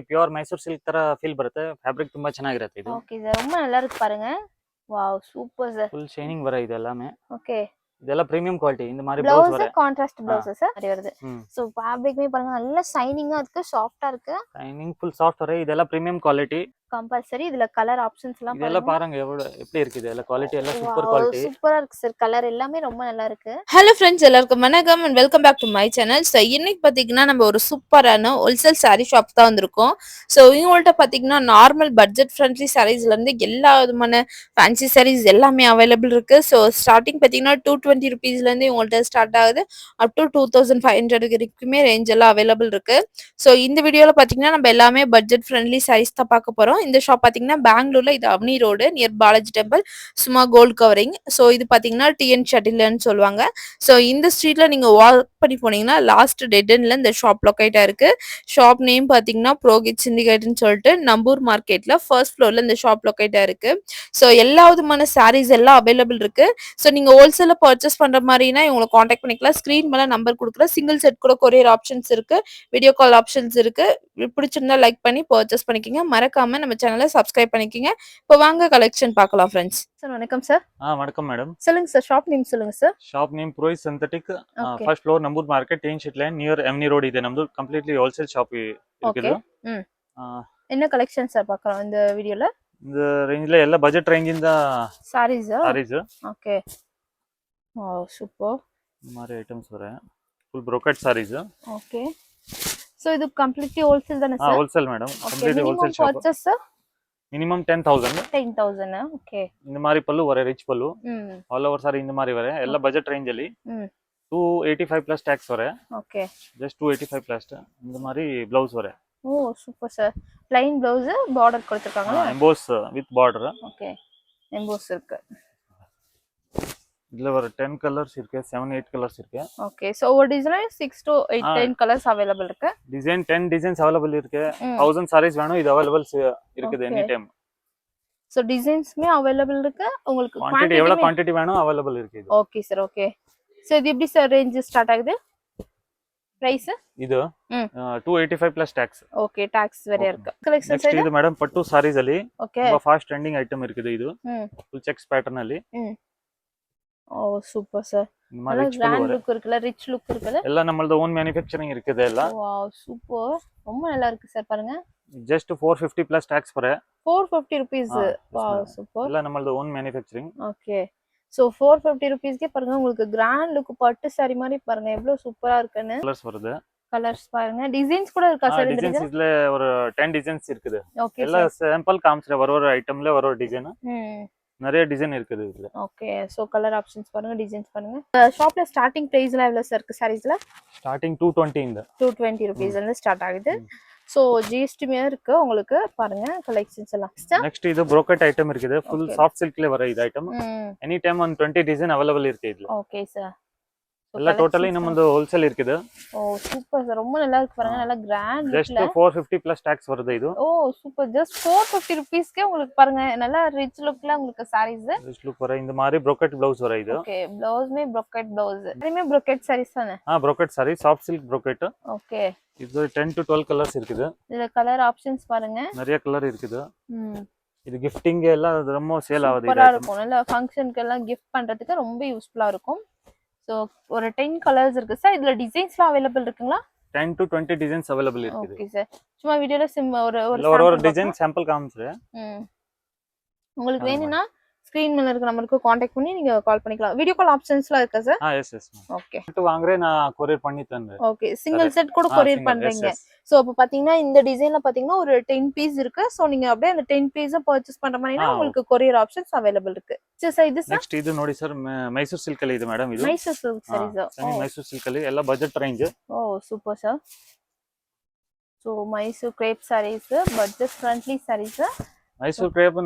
Pure Mysuru silk ತರ feel ಬರುತ್ತೆ. Fabric ತುಂಬಾ ಚೆನ್ನಾಗಿರುತ್ತೆ ಇದು. ஓகே சார், ரொம்ப நல்லா இருக்கு பாருங்க. Wow, super sir. Full shining வர இது எல்லாமே. ஓகே, இதெல்லாம் பிரீமியம் குவாலிட்டி. இந்த மாதிரி ப்ளவுஸ் வர கான்ட்ராஸ்ட் ப்ளவுஸ் சார் மாதிரி வருது. சோ ஃபேப்ரிக்மே பாருங்க, நல்ல ஷைனிங்கா இருக்கு, சாஃப்ட்டா இருக்கு. ஷைனிங் ஃபுல் சாஃப்ட் வர இதெல்லாம் பிரீமியம் குவாலிட்டி. கம்பல்சரி இதுல கலர் ஆப்ஷன்ஸ் எல்லாம் இதெல்லாம் பாருங்க எப்படி இருக்கு. இதெல்லாம் குவாலிட்டி எல்லாம் சூப்பர் குவாலிட்டி. சூப்பரா இருக்கு சார். கலர் எல்லாமே ரொம்ப நல்லா இருக்கு. ஹலோ ஃப்ரெண்ட்ஸ், எல்லாருக்கும் வணக்கம் and welcome back to my channel. So இன்னைக்கு பார்த்தீங்கன்னா நம்ம ஒரு சூப்பரான ஹோல்சேல் சாரீ ஷாப் தான் வந்திருக்கோம். ஸோ இவங்கள்ட்ட பார்த்தீங்கன்னா நார்மல் பட்ஜெட் ஃப்ரெண்ட்லி சாரீஸ்லேருந்து எல்லா விதமான ஃபேன்சி சாரீஸ் எல்லாமே அவைலபிள் இருக்கு. ஸோ ஸ்டார்டிங் பார்த்தீங்கன்னா 220 ருபீஸ்லேருந்து இவங்கள்ட்ட ஸ்டார்ட் ஆகுது அப் டு 2500 வரைக்குமே ரேஞ்ச் எல்லாம் அவைலபிள் இருக்கு. ஸோ இந்த வீடியோவில் பார்த்தீங்கன்னா நம்ம எல்லாமே பட்ஜெட் ஃப்ரெண்ட்லி சாரீஸ் தான் பார்க்க போகிறோம். இந்த ஷாப் பார்த்தீங்கன்னா பெங்களூர்ல, இது அவனி ரோடு நியர் பாலாஜி டெம்பிள், சும்மா கோல்ட் கவரிங். ஸோ இது பார்த்தீங்கன்னா டிஎன் ஷட்டில்னு சொல்லுவாங்க. ஸோ இந்த ஸ்ட்ரீட்ல நீங்க வாக் பண்ணி போனீங்கன்னா லாஸ்ட் டெட் எண்ட்ல இந்த ஷாப் லொக்கேட் ஆயிருக்கு. ஷாப் நேம் பார்த்தீங்கன்னா ப்ரோகிட் சிண்டிகேட்னு சொல்லிட்டு நம்பூர் மார்க்கெட்ல ஃபர்ஸ்ட் ஃப்ளோர்ல இந்த ஷாப் லொக்கேட் ஆயிருக்கு. ஸோ எல்லா விதமான சாரீஸ் எல்லாம் அவைலபிள் இருக்கு. ஸோ நீங்க ஹோல்சேல பர்ச்சேஸ் பண்ற மாதிரினா இவங்களை காண்டாக்ட் பண்ணிக்கலாம். ஸ்கிரீன் மேல நம்பர் கொடுக்குற சிங்கிள் செட் கூட கொரியர் ஆப்ஷன்ஸ் இருக்கு, வீடியோ கால் ஆப்ஷன்ஸ் இருக்கு. பிடிச்சிருந்தா லைக் பண்ணி பர்ச்சேஸ் பண்ணிக்கோங்க. மறக்காம நம்ம சேனலை சப்ஸ்கிரைப் பண்ணிக்கோங்க. இப்போ வாங்க கலெக்ஷன் பார்க்கலாம் ஃப்ரெண்ட்ஸ். சார் வணக்கம் சார். வணக்கம் மேடம். சொல்லுங்க சார், ஷாப் நேம் சொல்லுங்க சார். ಶಾಪ್ ನೇಮ್ ಪ್ರೋಯಿಸ್ ಸಿಂಥೆಟಿಕ್, ಫಸ್ಟ್ ಫ್ಲೋರ್ ನಂಬೂರ್ ಮಾರ್ಕೆಟ್, ಟೇನ್ ಶೀಟ್ ಲೈನ್ ನಿಯರ್ ಎಮ್ನಿ ರೋಡ್ ಇದೆ ನಮ್ದು. ಕಂಪ್ಲೀಟ್ಲಿ ಹೋಲ್ಸೇಲ್ ಶಾಪ್ இருக்குது. என்ன கலெக்ஷன் சார் பார்க்கலாம் இந்த வீடியோல? இந்த ரேஞ்சில ಎಲ್ಲ ಬಜೆಟ್ ರೇಂಜ್ ಇಂದ சாரீஸ். Okay, wow super. இந்த மாதிரி ஐட்டம்ஸ் வர full brocade sarees. Okay, so இது கம்ப்ளீட்லி ஹோல்சேல் தானே sir? Wholesale madam, completely wholesale shop. Purchase sir minimum 10,000. 10,000. Okay, இந்த மாதிரி பல்லு வர ரிச் பல்லு ಆಲ್ ಓವರ್ ಸಾರಿ இந்த மாதிரி வர ಎಲ್ಲ ಬಜೆಟ್ ರೇಂಜ್ ಅಲ್ಲಿ 285 ಪ್ಲಸ್ ಟ್ಯಾಕ್ಸ್ ವರ. Okay, just 285 plus. இந்த மாதிரி ಬ್ಲೌಸ್ ವர. Oh super sir. Plain blouse, border கொடுத்திருக்காங்க. Emboss with border. Okay, emboss இருக்கு. இதுல வர 10 கலர்ஸ் இருக்கு, 7-8 கலர்ஸ் இருக்கு. ஓகே, சோ ஒரு டிசைன்ல 6 to 8 10 கலர்ஸ் அவேலபிள் இருக்கு. டிசைன் 10 டிசைன்ஸ் அவேலபிள் இருக்கு. 1000 sarees வேணும், இது அவேலபிள் இருக்குது எனி டைம். சோ டிசைன்ஸ்மே அவேலபிள் இருக்கு. உங்களுக்கு குவாண்டிட்டி எவ்வளவு குவாண்டிட்டி வேணும் அவேலபிள் இருக்கு இது. Okay sir. ஓகே, சோ இது எப்படி சார் ரேஞ்ச் ஸ்டார்ட் ஆகுது? பிரைஸ் ಇದು 285 ಪ್ಲಸ್ ಟ್ಯಾಕ್ಸ್. ಓಕೆ, ಟ್ಯಾಕ್ಸ್ ಬೇರೆ ಇருக்கு. ಕಲೆಕ್ಷನ್ ನೆಕ್ಸ್ಟ್ ಇದು ಮೇಡಂ ಪಟ್ಟು ಸಾರೀಸ್ ಅಲ್ಲಿ ಓಕೆ ತುಂಬಾ ಫಾಸ್ಟ್ ಟ್ರೆಂಡಿಂಗ್ ಐಟಮ್ இருக்குது ಇದು. ಫುಲ್ ಚೆಕ್ಸ್ ಪ್ಯಾಟರ್ನ್ ಅಲ್ಲಿ. ஓ சூப்பர் சார். நல்ல கிராண்ட் லுக் இருக்குல, ரிச் லுக் இருக்குல. ಎಲ್ಲ ನಮ್ಮದು ಓನ್ ಮ್ಯಾನುಫ್ಯಾಕ್ಚರಿಂಗ್ இருக்குது ಎಲ್ಲ. ವಾವ್ ಸೂಪರ್, ரொம்ப நல்லா இருக்கு சார் பாருங்க. ಜಸ್ಟ್ 450 ಪ್ಲಸ್ ಟ್ಯಾಕ್ಸ್ ಬರ. 450 rupees. Wow super. ಎಲ್ಲ ನಮ್ಮದು ಓನ್ ಮ್ಯಾನುಫ್ಯಾಕ್ಚರಿಂಗ್. ஓகே, சோ 450 rupeesக்கே பாருங்க உங்களுக்கு கிராண்ட் லுக் பட்டு சாரி மாதிரி பாருங்க எவ்வளவு சூப்பரா இருக்குன்னு. கலர்ஸ் வருது. கலர்ஸ் பாருங்க, டிசைன்ஸ் கூட இருக்கா சார்? டிசைன்ஸ் இதுல ஒரு 10 டிசைன்ஸ் இருக்குது. ஓகே, ಎಲ್ಲ சாம்பிள் காமிச்சற ஒரு ஐட்டம்ல ஒரு டிசைன். நிறைய டிசைன் இருக்குது இதுல. ஓகே, சோ கலர் ஆப்ஷன்ஸ் பாருங்க, டிசைன்ஸ் பாருங்க. ஷாப்ல ஸ்டார்டிங் பிரைஸ்ல எவ்வளவு சார் இருக்கு சாரீஸ்ல? ஸ்டார்டிங் 220 இந்த 220 rupees இருந்து ஸ்டார்ட் ஆகுது. சோ ஜிஎஸ்டிமே இருக்கு உங்களுக்கு. பாருங்க கலெக்ஷன்ஸ் எல்லாம். நெக்ஸ்ட் இது brocade ஐட்டம் இருக்குது. ஃபுல் சாஃப்ட் சில்க்ல வர இது item. Any time 20 design available இருக்கு இதுல. Okay sir. ಎಲ್ಲ ಟೋಟಲಿ ನಮ್ಮದು ಹೋಲ್ಸೇಲ್ இருக்குது. ஓ சூப்பர் சார், ரொம்ப நல்லா இருக்கு பாருங்க. நல்லா கிராண்ட் ஜஸ்ட் 450 பிளஸ் டாக்ஸ் வருது இது. ஓ சூப்பர், ஜஸ்ட் 450 rupeesக்கே உங்களுக்கு பாருங்க நல்லா ரிச் லுக்ல உங்களுக்கு சாரீஸ். ரிச் லுக் வர இந்த மாதிரி brocade ப்ளவுஸ் வர இது. ஓகே, ப்ளவுஸ்மே brocade ப்ளவுஸ். இதுமே brocade sarees தானே? brocade saree, soft silk brocade. ஓகே, இது 10 to 12 கலர்ஸ் இருக்குது. இதுல கலர் ஆப்ஷன்ஸ் பாருங்க, நிறைய கலர் இருக்குது. இது கிஃப்டிங் எல்லாம் ரொம்ப சேல் ஆகுது. சூப்பரா இருக்கும். நல்ல ஃபங்க்ஷனுக்கு எல்லாம் கிஃப்ட் பண்றதுக்கு ரொம்ப யூஸ்ஃபுல்லா இருக்கும். சோ ஒரு 10 கலர்ஸ் இருக்கு சார். இதுல டிசைன்ஸ்லாம் அவேலபிள் இருக்குங்களா? 10 to 20 டிசைன்ஸ் அவேலபிள் இருக்குது. ஓகே சார், சும்மா வீடியோல ஒரு டிசைன் சாம்பிள் காமிச்சறேன். உங்களுக்கு வேணும்னா ஸ்கிரீன் மேல இருக்க நம்பருக்கு कांटेक्ट பண்ணி நீங்க கால் பண்ணிக்கலாம். வீடியோ கால் ஆப்ஷன்ஸ்லாம் இருக்கா sir? Yes yes. Okay, set வாங்குறேன் நான் கொரியர் பண்ணி தரேன். ஓகே, சிங்கிள் செட் கூட கொரியர் பண்றீங்க. சோ அப்ப பாத்தீங்கன்னா இந்த டிசைன்ல பாத்தீங்கன்னா ஒரு 10 பீஸ் இருக்கு. சோ நீங்க அப்படியே அந்த 10 பீஸ பர்ச்சேஸ் பண்ற மாதிரினா உங்களுக்கு கொரியர் ஆப்ஷன்ஸ் அவேலபிள் இருக்கு. சரி சார், இது நெக்ஸ்ட் இது ನೋಡಿ ಸರ್, ಮೈಸೂರು ಸಿಲ್ಕ್ ಅಲ್ಲಿ ಇದೆ ಮೇಡಂ. ಇದು Mysore silk sarees. Mysore silk ಅಲ್ಲಿ ಎಲ್ಲ budget range. Oh super sir. So Mysore crepe sarees, budget friendly sarees. Mysore crepe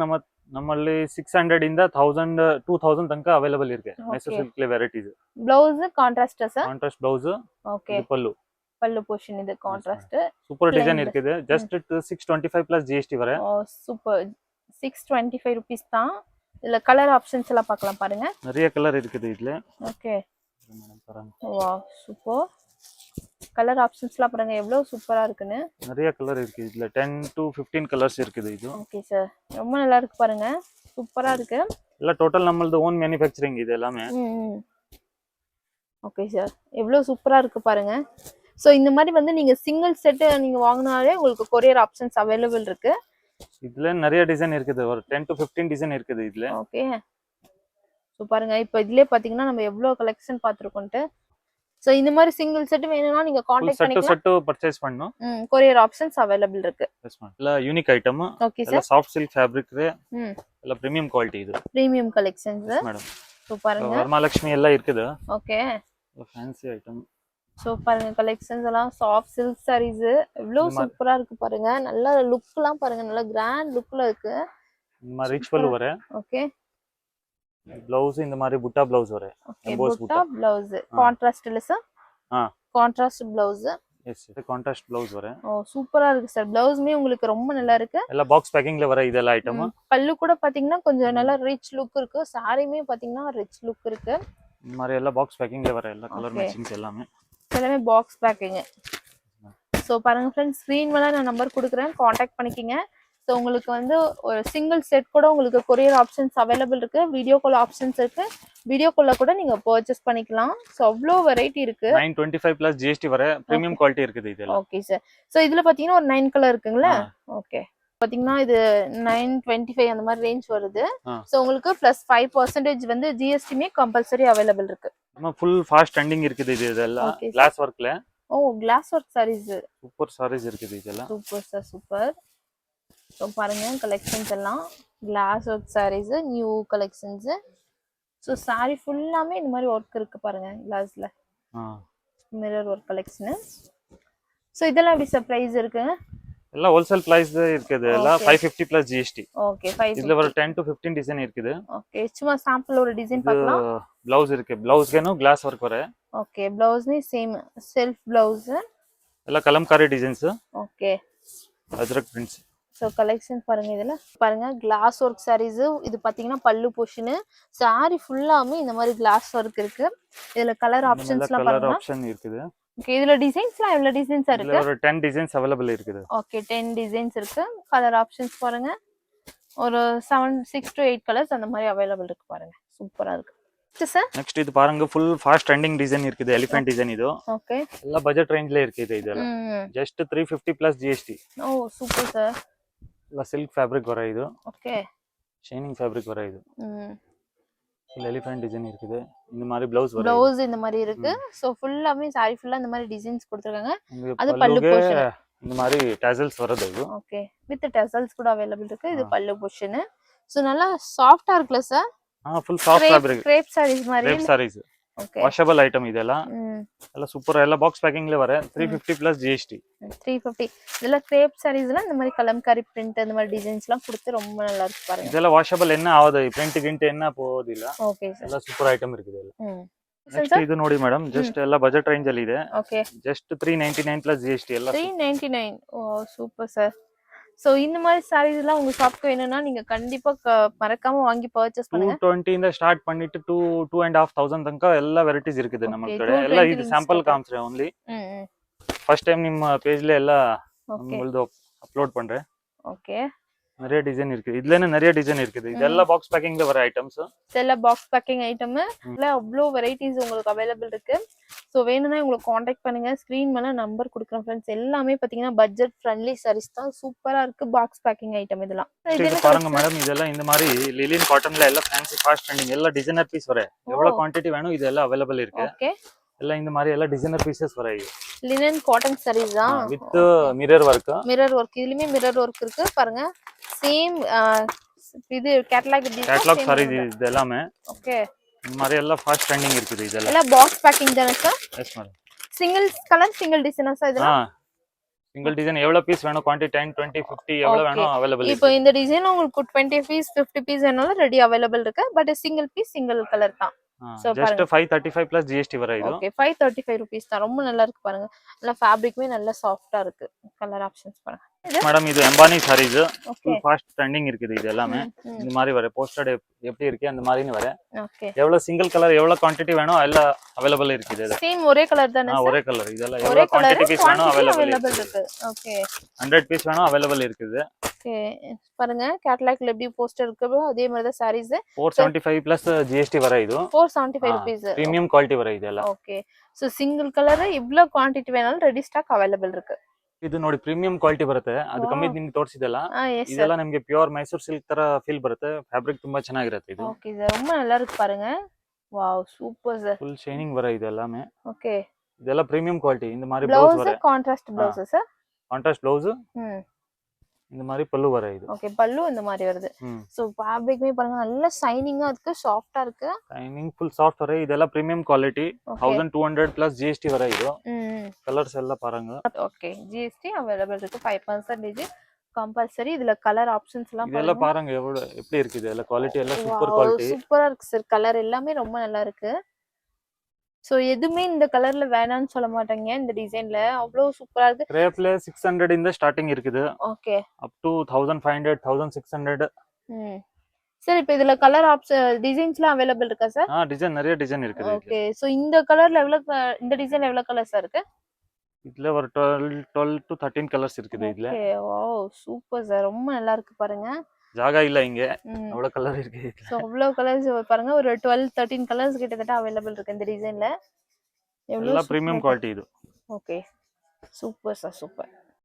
ನಮ್ಮಲ್ಲಿ 600 ಇಂದ 1000 2000 ತನಕ ಅವೈಲೇಬಲ್ ಇರುತ್ತೆ. Mysore silk varieties. Blouse contrast sir? Contrast blouse. Okay, pallu portion இது கான்ட்ராஸ்ட். சூப்பர் டிசைன் இருக்குது. ஜஸ்ட் 625 பிளஸ் ஜிஎஸ்டி வர. Oh super, 625 rupees தான். இதுல colour options எல்லாம் பார்க்கலாம் பாருங்க. நிறைய கலர் இருக்குது இதுல. Okay, wow super. கலர் ஆப்ஷன்ஸ்லாம் பாருங்க எவ்வளவு சூப்பரா இருக்குன்னு. நிறைய கலர் இருக்கு இதுல 10 to 15 கலர்ஸ் இருக்குது இது. ஓகே சார், ரொம்ப நல்லா இருக்கு பாருங்க, சூப்பரா இருக்கு. எல்லாம் டோட்டல் நம்மளது ஓன் மேனுஃபேக்சரிங் இது எல்லாமே. ஓகே சார், எவ்வளவு சூப்பரா இருக்கு பாருங்க. ஸோ இந்த மாதிரி வந்து நீங்க சிங்கிள் செட் நீங்க வாங்கினாலே உங்களுக்கு கொரியர் ஆப்ஷன்ஸ் அவைலபிள் இருக்கு. இதுல நிறைய டிசைன் இருக்குது, ஒரு 10 to 15 டிசைன் இருக்குது இதுல. ஓகே, ஸோ பாருங்க இப்போ இதுலயே பாத்தீங்கன்னா நம்ம எவ்வளவு கலெக்ஷன் பார்த்துருக்கோன்ட்டு. ஸோ இந்த மாதிரி சிங்கிள் செட் வேணும்னா நீங்க கான்டாக்ட் பண்ணிக்கலாம். செட் பர்ச்சேஸ் பண்ணனும். கொரியர் ஆப்ஷன்ஸ் அவைலபிள் இருக்கு. Yes ma'am. இல்ல unique item. Okay sir. Soft silk fabric இல்ல பிரீமியம் குவாலிட்டி இது. Premium collections madam. ஸோ பாருங்க வரமலட்சுமி எல்லாம் இருக்குது. Okay, fancy item. ஸோ பாருங்க கலெக்ஷன்ஸ் எல்லாம் சாஃப்ட் சில்க் சாரீஸ் எவ்வளவு சூப்பரா இருக்கு பாருங்க. நல்ல லுக்லாம் பாருங்க, நல்ல கிராண்ட் லுக்ல இருக்கு. இந்த மாதிரி ரிச் பல்லு வர. ஓகே, ப்ளவுஸ் இந்த மாதிரி புட்டா ப்ளவுஸ் வர. ஓகே, புட்டா ப்ளவுஸ் கான்ட்ராஸ்ட் இல்ல சார்? Contrast blouse. எஸ், இது கான்ட்ராஸ்ட் ப்ளவுஸ் வர. ஓ சூப்பரா இருக்கு சார், ப்ளவுஸ்மே உங்களுக்கு ரொம்ப நல்லா இருக்கு. எல்லா பாக்ஸ் பேக்கிங்ல வர இதெல்லாம் ஐட்டம். பல்லு கூட பாத்தீங்கன்னா கொஞ்சம் நல்லா ரிச் லுக் இருக்கு, சாரியுமே பாத்தீங்கன்னா ரிச் லுக் இருக்கு. இந்த மாதிரி எல்லா பாக்ஸ் பேக்கிங்ல வர எல்லா கலர் மேட்சிங்ஸ் எல்லாமே பாக்ஸ் பேக்கிங். ஸோ பாருங்க ஃப்ரெண்ட்ஸ், ஸ்க்ரீன் மேல நான் நம்பர் கொடுக்குறேன், காண்டாக்ட் பண்ணிக்கிங்க. ஸோ உங்களுக்கு வந்து ஒரு சிங்கிள் செட் கூட உங்களுக்கு கொரியர் ஆப்ஷன்ஸ் அவைலபிள் இருக்கு, வீடியோ கால் ஆப்ஷன்ஸ் இருக்கு, வீடியோ கால்ல கூட நீங்க பர்ச்சேஸ் பண்ணிக்கலாம். ஸோ அவ்வளோ வெரைட்டி இருக்கு. 925 பிளஸ் ஜிஎஸ்டி வர பிரீமியம் குவாலிட்டி இருக்குது இதெல்லாம். Okay sir. ஸோ இதுல பாத்தீங்கன்னா ஒரு 9 கலர் இருக்குங்களா? ஓகே, பாத்தீங்கன்னா இது 925 அந்த மாதிரி ரேஞ்ச் வருது. ஸோ உங்களுக்கு பிளஸ் 5% வந்து ஜிஎஸ்டிமே கம்பல்சரி அவைலபிள் இருக்கு. ஃபுல் ஃபாஸ்ட் ட்ரெண்டிங் இருக்குது இது இதெல்லாம் கிளாஸ் ஒர்க்ல. Oh glass work sarees, super sarees இருக்குது இதெல்லாம். Super sir, super. ஸோ பாருங்க கலெக்ஷன்ஸ் எல்லாம் glass work sarees, new collections. So saree ஃபுல்லாமே இந்த மாதிரி ஒர்க் இருக்கு பாருங்க, கிளாஸ்ல மிரர் ஒர்க் கலெக்ஷன். ஸோ இதெல்லாம் எப்படி சார் பிரைஸ் இருக்கு? எல்லாம் ஹோல்சேல் பிரைஸ் இருக்குது, எல்லாம் 550 பிளஸ் ஜிஎஸ்டி. ஓகே, 550. இதுல ஒரு 10 to 15 டிசைன் இருக்குது. ஓகே, சும்மா சாம்பிள் ஒரு டிசைன் பார்க்கலாம். ப்ளவுஸ் இருக்கு, ப்ளவுஸ்க்கு கிளாஸ் ஒர்க் வர. ஓகே, ப்ளவுஸ்மே சேம் செல்ஃப் ப்ளவுஸ். எல்லாம் kalamkari designs. Okay, ajrakh prints. So collection பாருங்க, இதுல பாருங்க கிளாஸ் ஒர்க் சாரீஸ். இது பாத்தீங்கன்னா பல்லு போர்ஷன், சாரி ஃபுல்லாமே இந்த மாதிரி கிளாஸ் ஒர்க் இருக்கு. இதுல கலர் ஆப்ஷன்ஸ்லாம் பாருங்க, கலர் ஆப்ஷன் இருக்குது. ஓகே, இதுல டிசைன்ஸ்லாம் எவ்வளவு டிசைன்ஸ் இருக்கு? இதுல ஒரு 10 டிசைன்ஸ் அவேலபிள் இருக்குது. ஓகே, 10 டிசைன்ஸ் இருக்கு. கலர் ஆப்ஷன்ஸ் பாருங்க, ஒரு 6 to 8 கலர்ஸ் அந்த மாதிரி அவைலபிள் இருக்கு பாருங்க, சூப்பரா இருக்கு. சார் நெக்ஸ்ட் இது பாருங்க, ஃபுல் ஃபாஸ்ட் ட்ரெண்டிங் டிசைன் இருக்குது, எலிஃபென்ட் டிசைன் இது. ஓகே, எல்லா பட்ஜெட் ரேஞ்ச்ல இருக்குது இதெல்லாம். Just 350 plus GST. Oh super sir. இல்ல சில்க் ஃபேப்ரிக் வர இது. ஓகே, ஷைனிங் ஃபேப்ரிக் வர இது. இல்ல எலிஃபென்ட் டிசைன் இருக்குது. இந்த மாதிரி ப்ளவுஸ் வர. ப்ளவுஸ் இந்த மாதிரி இருக்கு. சோ ஃபுல்லாமே சாரி ஃபுல்லா இந்த மாதிரி டிசைன்ஸ் கொடுத்திருக்காங்க. அது பல்லு போர்ஷன். இந்த மாதிரி டசல்ஸ் வரது இது. ஓகே, வித் டசல்ஸ் கூட அவேலபிள் இருக்கு. இது பல்லு போர்ஷன். சோ நல்லா சாஃப்ட்டா இருக்குல sir? Full soft fabric. Crepe sarees மாதிரி. Crepe sarees. Okay, washable item இதெல்லாம். எல்லாம் சூப்பரா, எல்லாம் பாக்ஸ் பேக்கிங்ல வர. 350 பிளஸ் ஜிஎஸ்டி. 350. இதெல்லாம் கிரேப் சாரீஸ்ல இந்த மாதிரி கலம்காரி பிரிண்ட் அந்த மாதிரி டிசைன்ஸ்லாம் கொடுத்து ரொம்ப நல்லா இருக்கு பாருங்க. இதெல்லாம் வாஷபிள் என்ன ஆகுது, பிரிண்ட் கிண்ட் என்ன போகுது இல்ல. ஓகே சார், எல்லாம் சூப்பர் ஐட்டம் இருக்குது எல்லாம். ನೆಕ್ಸ್ಟ್ ಇದು ನೋಡಿ ಮೇಡಮ್, ಜಸ್ಟ್ ಎಲ್ಲ ಬಜೆಟ್ ರೇಂಜ್ ಅಲ್ಲಿ ಇದೆ. ಓಕೆ, ಜಸ್ಟ್ 399 ಪ್ಲಸ್ ಜಿಎಸ್ಟಿ ಎಲ್ಲ 399. ஓ சூப்பர் சார். சோ இந்த மாதிரி சாரீஸ் எல்லாம் உங்க ஷாப்க்கு வேணும்னா நீங்க கண்டிப்பா மறக்காம வாங்கி பர்ச்சேஸ் பண்ணுங்க. 220 ಇಂದ ಸ್ಟಾರ್ಟ್ பண்ணிட்டு 2,500 ತನಕ ಎಲ್ಲ ವೆರೈಟೀಸ್ இருக்குது ನಮ್ಮ ಕಡೆ. ಎಲ್ಲ ಇದು ಸ್ಯಾಂಪಲ್ ಕಾಮ್ಸ್ರೆ ಓನ್ಲಿ. ಫಸ್ಟ್ ಟೈಮ್ ನಿಮ್ಮ ಪೇಜ್ ல ಎಲ್ಲ நம்மளது அப்லோட் பண்றேன். ஓகே, நிறைய டிசைன் இருக்கு இதுல, நிறைய டிசைன் இருக்குது. இதெல்லாம் பாக்ஸ் பேக்கிங்ல வர ஐட்டம்ஸ். இதெல்லாம் பாக்ஸ் பேக்கிங் ஐட்டம். இல்ல அவ்ளோ வெரைட்டிஸ் உங்களுக்கு அவேலபிள் இருக்கு. சோ வேணும்னா உங்களுக்கு காண்டாக்ட் பண்ணுங்க, ஸ்கிரீன் மேல நம்பர் கொடுக்குறேன் फ्रेंड्स. எல்லாமே பாத்தீங்கன்னா பட்ஜெட் ஃப்ரெண்ட்லி சாரீஸ் தான், சூப்பரா இருக்கு பாக்ஸ் பேக்கிங் ஐட்டம் இதெல்லாம். இது பாருங்க மேடம், இதெல்லாம் இந்த மாதிரி லிலின் காட்டன்ல எல்லாம் ஃபேன்சி ஃபாஸ்ட் ட்ரெண்டிங் ಎಲ್ಲ டிசைனர் பீஸ் வர. எவ்வளவு குவாண்டிட்டி வேணும் இதெல்லாம் அவேலபிள் இருக்கு. ஓகே, எல்லாம் இந்த மாதிரி எல்லாம் டிசைனர் பீசஸ் வர. லினன் காட்டன் சாரீஸ் தான் with mirror work. Mirror work, இதுலயுமே மிரர் வர்க் இருக்கு பாருங்க. சேம் இது கேட்டலாக் சாரீஸ் இது எல்லாமே. ஓகே, இந்த மாதிரி எல்லாம் ஃபாஸ்ட் ட்ரெண்டிங் இருக்குது இதெல்லாம். எல்லாம் பாக்ஸ் பேக்கிங் தானே sir? Yes madam. Single colour single டிசைனா சார் இதெல்லாம்? சிங்கிள் டிசைன் எவ்வளவு பீஸ் வேணும், குவாண்டிட்டி 10 20 50 எவ்வளவு வேணும் அவேலபிள் இருக்கு. இப்போ இந்த டிசைன் உங்களுக்கு 20 பீஸ் 50 பீஸ் வேணாலும் ரெடி அவேலபிள் இருக்கு. But single piece single colour தான். So ஜஸ்ட் 535 பிளஸ் ஜிஎஸ்டி வர இது. ஓகே 535 rupees தான். ரொம்ப நல்லா இருக்கு பாருங்க. நல்ல ஃபேப்ரிக்மே நல்ல சாஃப்ட்டா இருக்கு. கலர் ஆப்ஷன்ஸ் பாருங்க. மேடம் இது எம்பானி sarees okay full fast trending இருக்குது இது எல்லாமே. இந்த மாதிரி வர போஸ்டட் எப்படி இருக்கு அந்த மாதிரின்னு வர. ஓகே எவ்வளவு சிங்கிள் கலர் எவ்வளவு குவாண்டிட்டி வேணும் எல்லாம் அவைலபிள் இருக்குது இது. சேம் ஒரே கலர் தானே சார்? ஒரே கலர் இதெல்லாம் ஒரே எவ்வளவு கலர் குவாண்டிட்டி பீஸ் வேணும் அவைலபிள் இருக்கு. ஓகே 100 பீஸ் வேணும் அவைலபிள் இருக்குது. ஓகே பாருங்க கேட்டலாக்ல எப்படி போஸ்டர் இருக்கோ அதே மாதிரி தான் சாரீஸ் 475 பிளஸ் ஜிஎஸ்டி வர இது. 475 rupees. பிரீமியம் குவாலிட்டி வர இது எல்லாம். ஓகே சோ சிங்கிள் கலர் இவ்ளோ குவாண்டிட்டி வேணாலும் ரெடி ஸ்டாக் அவைலபிள் இருக்கு. ಇದು ನೋಡಿ ಪ್ರೀಮಿಯಂ ಕ್ವಾಲಿಟಿ ಬರುತ್ತೆ ಅದು ಕಮ್ಮಿ ನಿಮ್ಗೆ ತೋರಿಸಿದಲ್ಲ ಇದೆಲ್ಲ ನಿಮಗೆ ಪ್ಯೂರ್ ಮೈಸೂರ್ ಸಿಲ್ಕ್ ತರ ಫೀಲ್ ಬರುತ್ತೆ ಫ್ಯಾಬ್ರಿಕ್ ತುಂಬಾ ಚೆನ್ನಾಗಿರುತ್ತೆ ಇದು ஓகே சார் ரொம்ப நல்லா இருக்கு பாருங்க wow super sir full shining ಬರ ಇದು ಎಲ್ಲಾமே ஓகே ಇದೆಲ್ಲ ಪ್ರೀಮಿಯಂ ಕ್ವಾಲಿಟಿ இந்த மாதிரி ப்ளவுஸ் வர contrast blouse sir contrast blouse இந்த மாதிரி பல்லு வர இது ஓகே பல்லு இந்த மாதிரி வருது சோ ஃபேப்ரிக்மே பாருங்க நல்ல ஷைனிங்கா இருக்கு சாஃப்ட்டா இருக்கு ஷைனிங் ஃபுல் சாஃப்ட் வர இதெಲ್ಲ ಪ್ರೀಮಿಯಂ ಕ್ವಾಲಿಟಿ 1200 ಪ್ಲಸ್ GST வர இது கலர்ஸ் எல்லாம் பாருங்க ஓகே GST அவைலபிள் இருக்கு 5% கம்பல்சரி இதுல கலர் ஆப்ஷன்ஸ் எல்லாம் இதெல்லாம் பாருங்க எவ்வளவு எப்படி இருக்கு இதெல்லாம் குவாலிட்டி எல்லாம் சூப்பர் குவாலிட்டி சூப்பரா இருக்கு சார் கலர் எல்லாமே ரொம்ப நல்லா இருக்கு சோ எதுமே இந்த கலர்ல வேணாம்னு சொல்ல மாட்டேங்க இந்த டிசைன்ல அவ்வளவு சூப்பரா இருக்கு கிரேப்ல 600 இந்த ஸ்டார்டிங் இருக்குது ஓகே அப் டு 1500 1600 சார் இப்போ இதுல கலர் டிசைன்ஸ்லாம் அவைலபிள் இருக்கா சார் டிசைன் நிறைய டிசைன் இருக்குது ஓகே சோ இந்த கலர்ல இந்த டிசைன்ல எவ்வளவு கலர்ஸ் இருக்கு இதுல ஒரு 12 to 13 கலர்ஸ் இருக்குது இதுல ஓகே வாவ் சூப்பர் சார் ரொம்ப நல்லா இருக்கு பாருங்க ஜாகா இல்ல இங்க அவ்வளவு கலர் இருக்கு இதுல சோ அவ்வளவு கலர்ஸ் பாருங்க ஒரு 12 13 கலர்ஸ் கிட்டத்தட்ட அவைலபிள் இருக்கு இந்த டிசைன்ல எல்லாம் பிரீமியம் குவாலிட்டி இது ஓகே சூப்பர் சார் சூப்பர்